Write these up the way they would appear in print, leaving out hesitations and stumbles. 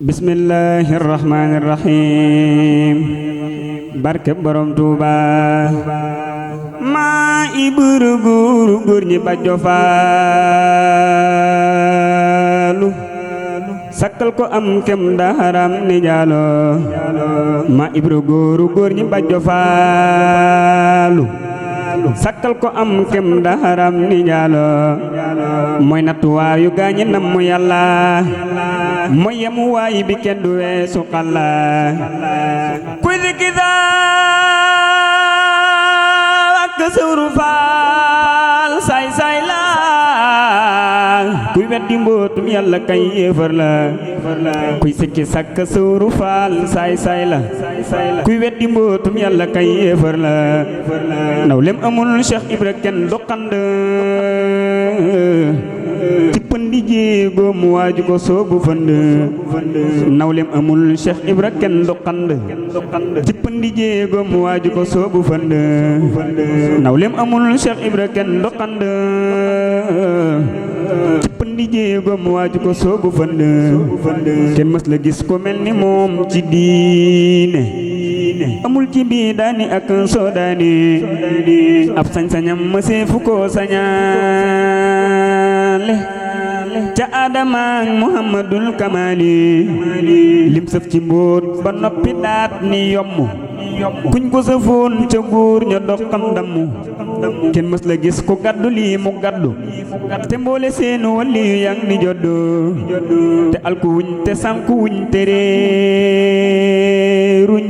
bismillahir rahmanir rahim barke borom Tuuba maa ibru góor ñi bàjjo faalu sakkal ko am kem daharam ni jaalo maa ibru góor ñi bàjjo faalu sakkal ko am kem daharam ni jaalo mooy nattuwaayu gaañi nam mu yàlla mooy yemu waay bi kenn du weesu xalla kuy dikida ak sawru faal saay saay la kuy weddi mbootum yàlla kay yéefar la kuy sikki sakk sawru faal saay saay la kuy weddi mbootum yàlla kay yéefar la naw lem amul Cheikh Ibra kenn du xand ci pëndi jéego mu waaju ko soobu fënd nawlem amul Cheikh Ibra kenn du xand ci pëndi jéego mu waaju ko soobu fënd nawlem amul Cheikh Ibra kenn du xand ci pëndi jéego mu waaju ko soobu fënd kenn mës la gis ko mel ni moom ci diine amul ci bii daani ak soodaani ab sañ-sañam mësee fu ko sañaale ca Adama ak Muhammadul Kamali lim sëf ci mbóot ba noppi daat ni yomm kuñ ko sëfoon ca góor ña doxam dammu kenn mës la gis ku gaddu lii mu gaddu te mboole seenu wali yu yang ni joddu te alku wuñ te sànku wuñ te réeruñ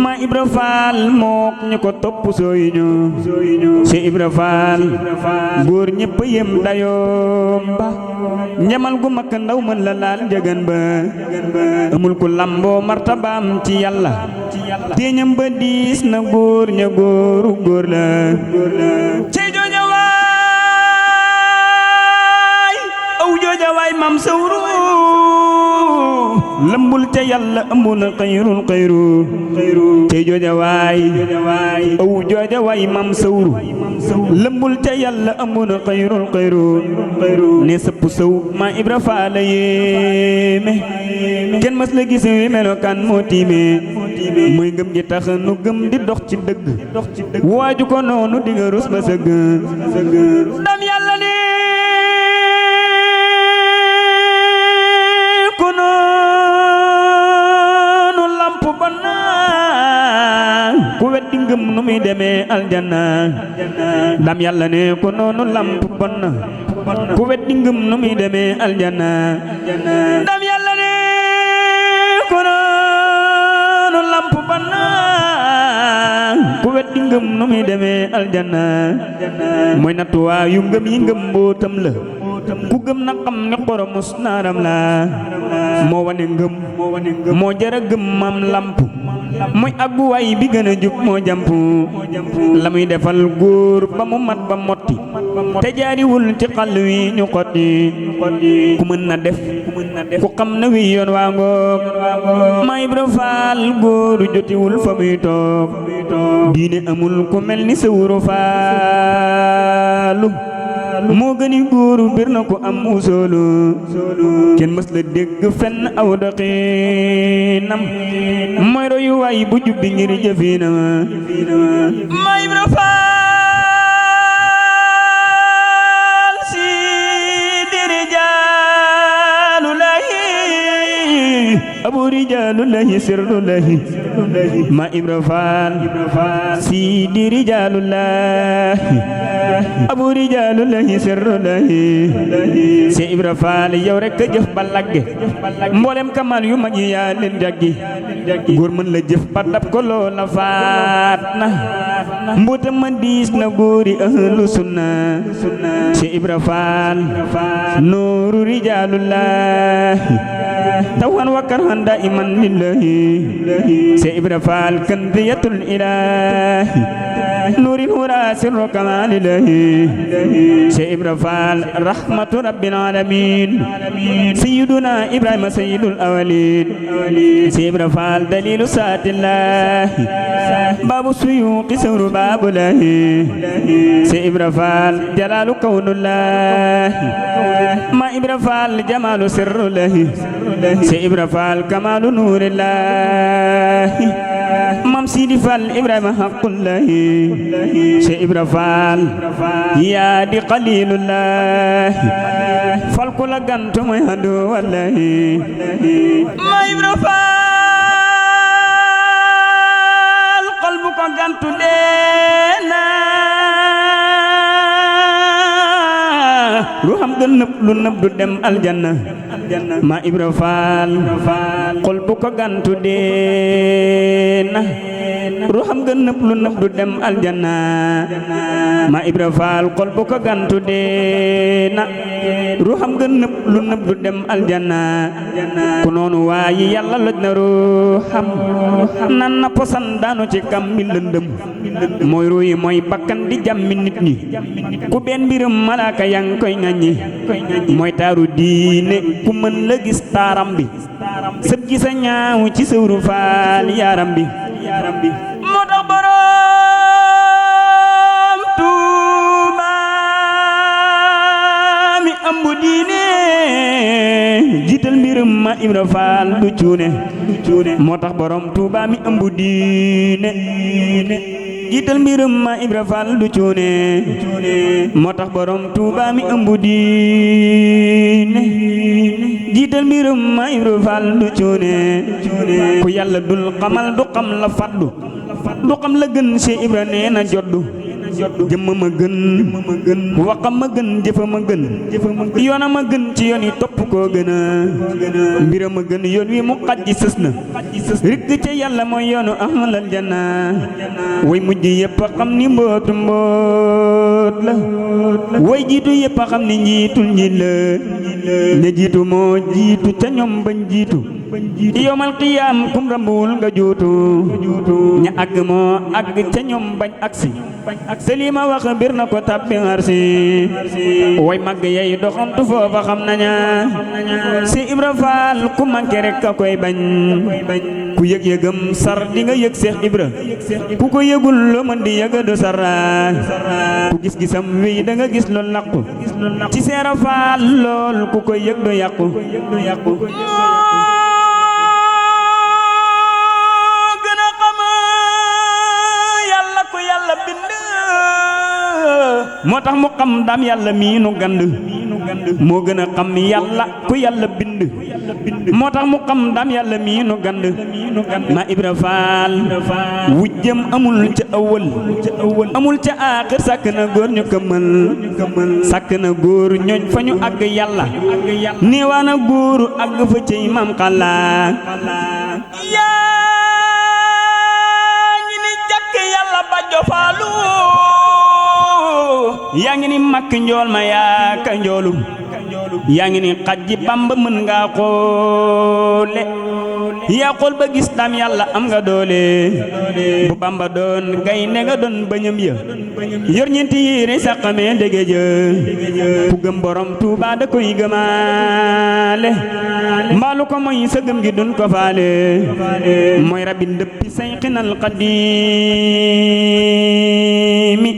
ma Ibra Faal mook ñu ko topp sooyuñu Cheikh Ibra Faal góor ñëpp yem dayoom ba njamal gu makk ndaw mën la laal njëgan ba amul ku lamboo martabaam ci yàlla téeñam ba diis na góor ña góoru góor la cey jooja waay aw jooja waay mam sawru lëmbul ca yàlla ëmb na xayrul xayru cey jooja waay aw jooja waay mam sawru lëmbul ca yàlla ëmb na xayrul xayru ne sëpp sëw maa Ibra Faal la yéeme kenn mës la gis wi melokaan moo tiime muy ngëm gi tax nu gëm di dox ci dëgg waaju ko noonu di nga rus ba sëgg ndam yàlla ne ku noonu lamp ba naa ku weddi ngëm nu muy demee aljanna ndam yàlla ne ku noonu lamp ba naa ku weddi ngëm nu muy demee aljanna ndam yàlla ne ku noonu lamp ba naa ku weddi ngëm nu muy demee aljanna mooy nattuwaayu ngëm yi ngëm mbootam la ku gëm na xam ne xoromus naaram la moo wane ngëm moo jara gëm mam lamp mooy àgguwaay bi gën a jub moo jàmp la muy defal góor ba mu mat ba motti te jaariwul ci xàll wi ñu xotti ku mën na def ku xam na wi yoon waa ngoog ma Ibra Faal góoru jotiwul fa muy toog diine amul ku mel ni Sawru Faalu moo gëni góoru bir na ko am usoolu kenn mës la dégg fenn aw doxinam mooy royu waay bu jubbi ngir jëfinam ma Ibra Faal si di rijaalulahi abu rijaalulahi sirrulahi ma Ibra Faal si di rijaalulahi abu rijaalulahi sirrulahi Cheikh Ibra Faal yow rek jëf ba lagge mboolem kamal yu mag yi yaa leen jaggi góor mën la jëf ba dab ko loola faat na mbootam ma diis na góori ahlu sunna Cheikh Ibra Faal nooru rijaalulahi tawan wa karhan daiman lillahi Cheikh Ibra Faal kanziyatul ilahi nuuril huraa sirru kamaalillahi Cheikh Ibra Faal rahmatu rabbil alamin sayyiduna Ibrahima sayyidul awwalin Cheikh Ibra Faal dalilu saatillahi baabu suyuuqi sawru baabulahi Cheikh Ibra Faal jalaalu kawnullahi ma Ibra Faal jamaalu sirrullahi Seex Ibra Faal kamaalu nuurillahi Maam Sidi Faal Ibrahima haqqullahi Seex Ibra Faal yaa di xaliilullahi fal ku la gantu mooy hadu wallahi ma Ibra Faal xol bu ko gantu deena ruham ga nëb lu nëb du dem aljanna ma Ibra Faal xol bu ko gantu deena ruham ga nëb lu nëb du dem aljanna ma Ibra Faal xol bu ko gantu deena ruham ga nëb lu nëb du dem aljanna ku noonu waayi yàlla loj na ruham nan na posan daanu ci kam mi lëndëm mooy ruuyi mooy bakkan di jàmmi nit ñi ku benn mbirum malaaka yang koy ŋaññi mooy taaru diine ku mën la gis taaram bi sëb gi sa ñaaw ci sëwru faal yaaram bi moo tax borom Tuuba mi ambu diine jiital mbirum ma Ibra Faal du cuune moo tax borom Tuuba mi ambu diine jiital mbirum ma Ibra Faal du cuune moo tax borom Tuuba mi ëmbu diine jiital mbirum ma Ibra Faal du cuune ku yàlla dul xamal du xam la faddu du xam la gën Seex Ibra nee na joddu jëmm ma gën waxam ma gën jëfa ma gën yoona ma gën ci yoon yi topp koo gën a mbira ma gën yoon wi mu xajji sës na rikk ca yàlla mooy yoonu ahlal janna way mujj yëpp a xam ni mbootu mboot la way jiitu yëpp a xam ni njiitul njiit la ña jiitu moo jiitu ca ñoom bañ jiitu yowmal qiyaam kum rambuwul nga juutu ña àgg moo àgg ca ñoom bañ agsi te lii ma wax bir na ko tabbi arsi way mag yey doxantu foofa xam naña Seex Ibra Faal ku manke rek ka koy bañ ku yëg yëgam sar di nga yëg Seex Ibra ku ko yëgul loo mën di yëga do sara ku gis-gisam wi da nga gis lool laqu ci Seera Faal lool ku ko yëg do yàqu moo tax mu xam daam yàlla mii nu gand moo gën a xam yàlla ku yàlla bind moo tax mu xam daam yàlla mii nu gand ma Ibra Faal wujjam amul ca awal amul ca aaxir sàkk na góor ñu këmmal sàkk na góor ñooñ fa ñu àgg yàlla néewaana góoru àgg fa cey maam xalaat yaa ngi ni jàkk yàlla ba jofaalu yaa ngi ni makk njool ma yaa ka njoolu yaa ngi ni xajji Bamba mën nga xoole yaa xool ba gis daam yàlla am nga doole bu Bamba doon gaynde nga doon bañam ya yor ñeenti yéere sàqamee ndege jë ku gëm borom Tuuba da koy gëmaale mbaalu ko mooy sa gëm gi dun ko faale mooy rabbi ndëppi sayxinal xadiimi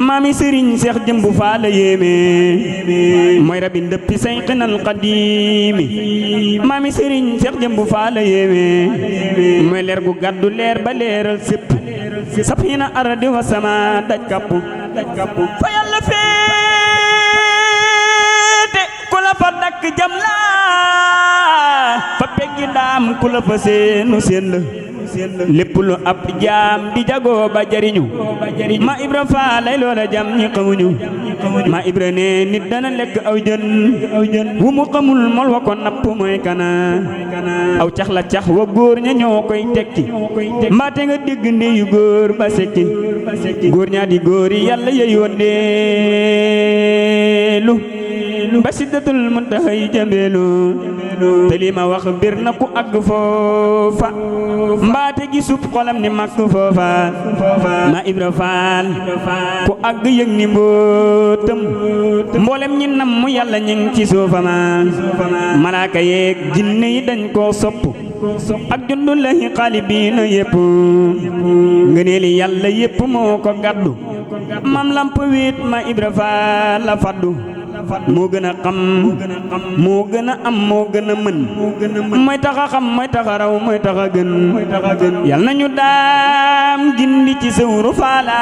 maami sëriñ Seex Jëmbu Faal la yéeme mooy rabbi ndëppi sayxinal xadiimi maami sëriñ Seex Jëmbu Faal la yéeme mooy leer gu gàddu leer ba leeral sépp safina ardi wa sama daj kappu fa yàlla féete ku la fa dakk jam la fa peggi daam ku la fa seenu seen la lépp lu ab jaam di jagoo ba jariñu ma Ibra Faal lay loola jam ñi xamuñu ma Ibra ne nit dana lekk aw jën wu mu xamul mol wa ko napp mooy kana aw cax la cax wa góor ña ñoo koy tekki mbaate nga dégg ndeyu góor ba sekki góor ñaa di góor yi yàlla yeyoon deelu ba siddatul muntahay jambeelu te li ma wax bir na ku àgg foofa mbaate gi sup xolam ni makk foofa ma Ibra Faal ku àgg yëg ni mbootam mboolem ñi nam mu yàlla ñi ngi ci suufa ma malaaka yeeg jinne yi dañ koo sopp ak jundullahi xaalibiina yépp ngëneeli yàlla yépp moo ko gàddu mam lamp wéet ma Ibra Faal la faddu moo gën a xam moo gën a am moo gën a mën mooy tax a xam mooy tax a raw mooy tax a gën yal nañu daam gindi ci sawru faala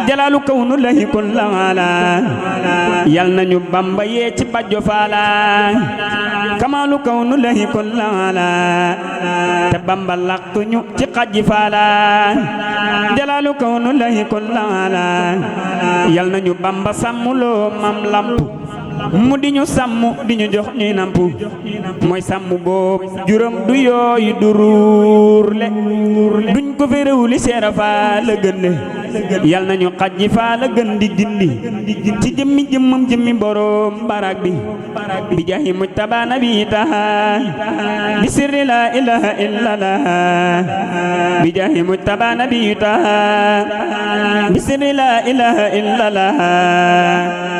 jalaalu kawnu lahi kun laala yal nañu bamba yee ci bajjo faala kamaalu kawnu lahi kun laala te bamba laqtuñu ci xajji faala jalaalu kawnu lahi kun laala yal nañu bamba sàmmuloo mam lamp mu di ñu sàmm di ñu jox ñuy namp mooy sàmm boob juróom du yooyu du ruur le duñ ko fi réew li seera faa la gën le yal nañu xajji faa la gën di gindi ci jëmmi jëmmam jëmmi borom barak bi jaahi mujtaba nabi taha bi sirri la ilaha illallah bi jaahi mujtaba nabi taha bi sirri la ilaha illallah